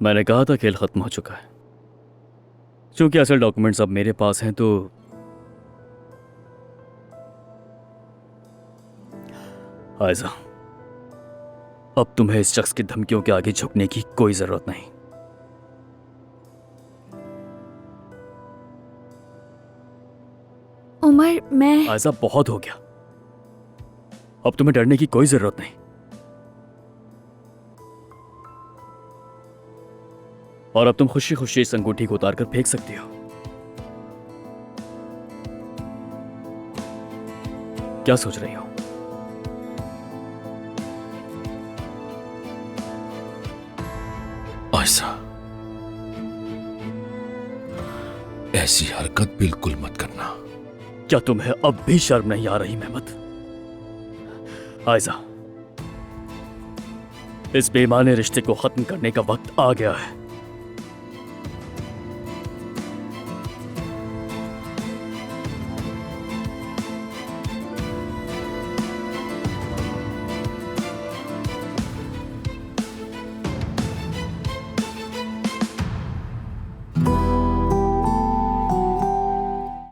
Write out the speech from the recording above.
मैंने कहा था खेल खत्म हो चुका है। क्योंकि असल डॉक्यूमेंट्स अब मेरे पास हैं तो आयजा, अब तुम्हें इस शख्स की धमकियों के आगे झुकने की कोई जरूरत नहीं। उमर, मैं आयजा, बहुत हो गया। अब तुम्हें डरने की कोई जरूरत नहीं। और अब तुम खुशी खुशी इस अंगूठी को उतार कर फेंक सकती हो। क्या सोच रही हो? आयशा, ऐसी हरकत बिल्कुल मत करना। क्या तुम्हें अब भी शर्म नहीं आ रही मेहमत? आयजा, इस बेईमानी रिश्ते को खत्म करने का वक्त आ गया है।